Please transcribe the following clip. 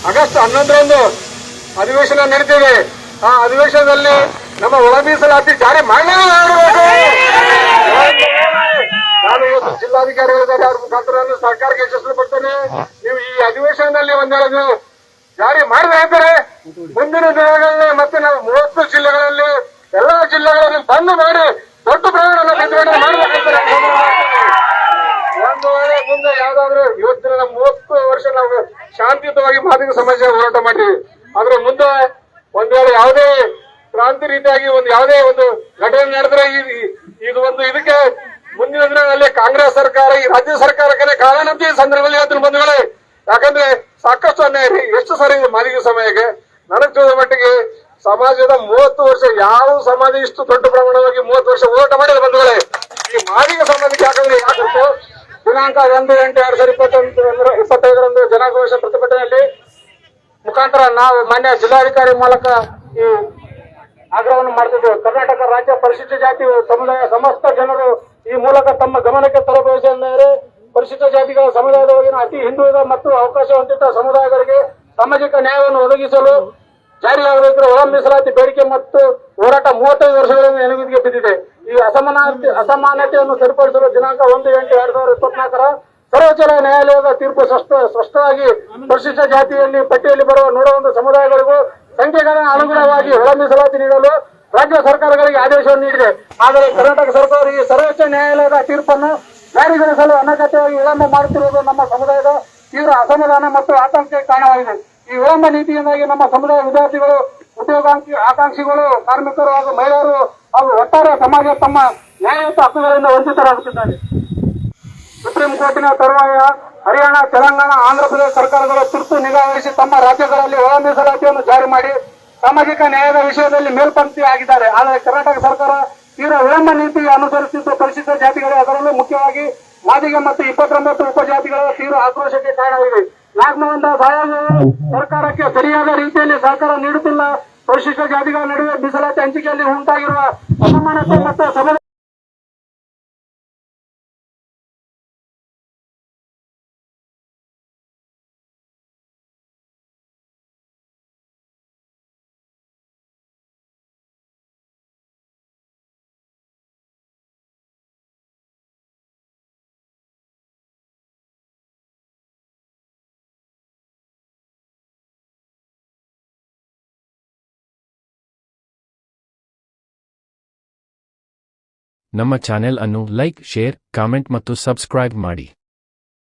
August 11ರಂದು ಅಧಿವೇಶನ ನಡೀತಿದೆ. ಆ ಅಧಿವೇಶನದಲ್ಲಿ ನಮ್ಮ ಒಳ ಮೀಸಲಾತಿ ಜಾರಿ ಮಾಡಲೇಬೇಕು. ನಾನು ಇವತ್ತು ಜಿಲ್ಲಾಧಿಕಾರಿಗಳಿದ್ದಾರೆ, ಅವ್ರ ಮುಖಾಂತರ ಸರ್ಕಾರಕ್ಕೆ ಯಶಸ್ವಿಪಡ್ತೇನೆ. ನೀವು ಈ ಅಧಿವೇಶನದಲ್ಲಿ ಒಂದೆರಡು ಜಾರಿ ಮಾಡದೇ ಇದ್ದರೆ ಮುಂದಿನ ದಿನಗಳಲ್ಲಿ ಮತ್ತೆ ನಾವು 30 ಜಿಲ್ಲೆಗಳಲ್ಲಿ ಎಲ್ಲಾ ಜಿಲ್ಲೆಗಳಲ್ಲಿ ಬಂದ್ ಮಾಡಿ ದೊಡ್ಡ ಪ್ರಮಾಣದ ಪ್ರತಿಭಟನೆ ಮಾಡಬೇಕಾಗ್ತದೆ. ಒಂದು ವೇಳೆ ಮುಂದೆ ಯಾವ್ದಾದ್ರು ಇವತ್ತಿನ 30 ವರ್ಷ ನಾವು ಶಾಂತಿಯುತವಾಗಿ ಮಾದಿಗ ಸಮಾಜ ಹೋರಾಟ ಮಾಡಿದ್ವಿ. ಆದ್ರೆ ಮುಂದೆ ಒಂದ್ ವೇಳೆ ಯಾವುದೇ ಕ್ರಾಂತಿ ರೀತಿಯಾಗಿ ಯಾವುದೇ ಒಂದು ಘಟನೆ ನಡೆದ್ರೆ ಇದಕ್ಕೆ ಮುಂದಿನ ದಿನಗಳಲ್ಲಿ ಕಾಂಗ್ರೆಸ್ ಸರ್ಕಾರ ಈ ರಾಜ್ಯ ಸರ್ಕಾರಕ್ಕೆ ಕಾರಣ ಈ ಸಂದರ್ಭದಲ್ಲಿ ಹೇಳ್ತೀನಿ ಬಂಧುಗಳೇ. ಯಾಕಂದ್ರೆ ಸಾಕಷ್ಟು ಅನ್ಯಾಯ ರೀ. ಎಷ್ಟು ಸರಿ ಮಾದಿಗ ಸಮಾಜಕ್ಕೆ ನನಗ್ ತಿಳಿದ ಮಟ್ಟಿಗೆ ಸಮಾಜದ 30 ವರ್ಷ ಯಾವ ಸಮಾಜ ಇಷ್ಟು ದೊಡ್ಡ ಪ್ರಮಾಣವಾಗಿ 30 ವರ್ಷ ಹೋರಾಟ ಮಾಡಿದ ಬಂಧುಗಳೇ. ಈ ಮಾದಿಗ ಸಮಾಜಕ್ಕೆ ಯಾಕಂದ್ರೆ ಯಾಕಂತ ದಿನಾಂಕ 1/8/2025 ಜನಾಕ್ರೋಶ ಪ್ರತಿಭಟನೆಯಲ್ಲಿ ಮುಖಾಂತರ ನಾವು ಮಾನ್ಯ ಜಿಲ್ಲಾಧಿಕಾರಿ ಮೂಲಕ ಈ ಆಗ್ರಹವನ್ನು ಮಾಡ್ತಿದ್ದೇವೆ. ಕರ್ನಾಟಕ ರಾಜ್ಯ ಪರಿಶಿಷ್ಟ ಜಾತಿ ಸಮುದಾಯ ಸಮಸ್ತ ಜನರು ಈ ಮೂಲಕ ತಮ್ಮ ಗಮನಕ್ಕೆ ತರಬಯಸಿದರೆ ಪರಿಶಿಷ್ಟ ಜಾತಿಗಳ ಸಮುದಾಯದೊಳಗಿನ ಅತಿ ಹಿಂದುಳಿದ ಮತ್ತು ಅವಕಾಶ ವಂಚಿತ ಸಮುದಾಯಗಳಿಗೆ ಸಾಮಾಜಿಕ ನ್ಯಾಯವನ್ನು ಒದಗಿಸಲು ಜಾರಿಯಾಗಬೇಕಿರುವ ಒಳ ಮೀಸಲಾತಿ ಬೇಡಿಕೆ ಮತ್ತು ಹೋರಾಟ 35 ವರ್ಷಗಳಿಂದ ನೆನಗುದಿಗೆ ಬಿದ್ದಿದೆ. ಈ ಅಸಮಾನತೆಯನ್ನು ಸರಿಪಡಿಸಲು ದಿನಾಂಕ 1/8/2024 ಸರ್ವೋಚ್ಚ ನ್ಯಾಯಾಲಯದ ತೀರ್ಪು ಸ್ಪಷ್ಟವಾಗಿ ಪರಿಶಿಷ್ಟ ಜಾತಿಯಲ್ಲಿ ಪಟ್ಟಿಯಲ್ಲಿ ಬರುವ 101 ಸಮುದಾಯಗಳಿಗೂ ಸಂಖ್ಯೆಗಳ ಅನುಗುಣವಾಗಿ ಒಳ ಮೀಸಲಾತಿ ನೀಡಲು ರಾಜ್ಯ ಸರ್ಕಾರಗಳಿಗೆ ಆದೇಶವನ್ನು ನೀಡಿದೆ. ಆದರೆ ಕರ್ನಾಟಕ ಸರ್ಕಾರ ಈ ಸರ್ವೋಚ್ಚ ನ್ಯಾಯಾಲಯದ ತೀರ್ಪನ್ನು ಜಾರಿಗೊಳಿಸಲು ಅನಗತ್ಯವಾಗಿ ವಿಳಂಬ ಮಾಡುತ್ತಿರುವುದು ನಮ್ಮ ಸಮುದಾಯದ ತೀವ್ರ ಅಸಮಾಧಾನ ಮತ್ತು ಆತಂಕಕ್ಕೆ ಕಾರಣವಾಗಿದೆ. ಈ ವಿಳಂಬ ನೀತಿಯಿಂದಾಗಿ ನಮ್ಮ ಸಮುದಾಯ ವಿದ್ಯಾರ್ಥಿಗಳು, ಆಕಾಂಕ್ಷಿಗಳು, ಕಾರ್ಮಿಕರು ಹಾಗೂ ಮಹಿಳೆಯರು ಹಾಗೂ ಒಟ್ಟಾರೆ ಸಮಾಜ ತಮ್ಮ ನ್ಯಾಯಯುತ ಹಕ್ಕುಗಳಿಂದ ವಂಚಿತರಾಗುತ್ತಿದ್ದಾರೆ. ಸುಪ್ರೀಂ ಕೋರ್ಟಿನ ತರುವಾಯ ಹರಿಯಾಣ, ತೆಲಂಗಾಣ, ಆಂಧ್ರಪ್ರದೇಶ ಸರ್ಕಾರಗಳು ತುರ್ತು ನಿಗಾ ವಹಿಸಿ ತಮ್ಮ ರಾಜ್ಯಗಳಲ್ಲಿ ಒಳ ಮೀಸಲಾತಿಯನ್ನು ಜಾರಿ ಮಾಡಿ ಸಾಮಾಜಿಕ ನ್ಯಾಯದ ವಿಷಯದಲ್ಲಿ ಮೇಲ್ಪಂಕ್ತಿ ಆಗಿದ್ದಾರೆ. ಆದರೆ ಕರ್ನಾಟಕ ಸರ್ಕಾರ ತೀವ್ರ ವಿಳಂಬ ನೀತಿ ಅನುಸರಿಸುತ್ತಿದ್ದು ಪರಿಶಿಷ್ಟ ಜಾತಿಗಳು, ಅದರಲ್ಲೂ ಮುಖ್ಯವಾಗಿ ಮಾದಿಗ ಮತ್ತು 29 ಉಪಜಾತಿಗಳ ತೀವ್ರ ಆಕ್ರೋಶಕ್ಕೆ ಕಾರಣವಾಗಿದೆ. ಲಾಕ್ಡೌನ್ ಸರ್ಕಾರಕ್ಕೆ ಸರಿಯಾದ ರೀತಿಯಲ್ಲಿ ಸಹಕಾರ ನೀಡುತ್ತಿಲ್ಲ. ಪರಿಶಿಷ್ಟ ಜಾತಿಗಳ ನಡುವೆ ಮೀಸಲಾತಿ ಹಂಚಿಕೆಯಲ್ಲಿ ಉಂಟಾಗಿರುವ ಅಸಮಾನತೆ ಮತ್ತು ನಮ್ಮ ಚಾನೆಲ್ ಅನ್ನು ಲೈಕ್, ಶೇರ್, ಕಾಮೆಂಟ್ ಮತ್ತು ಸಬ್ಸ್ಕ್ರೈಬ್ ಮಾಡಿ.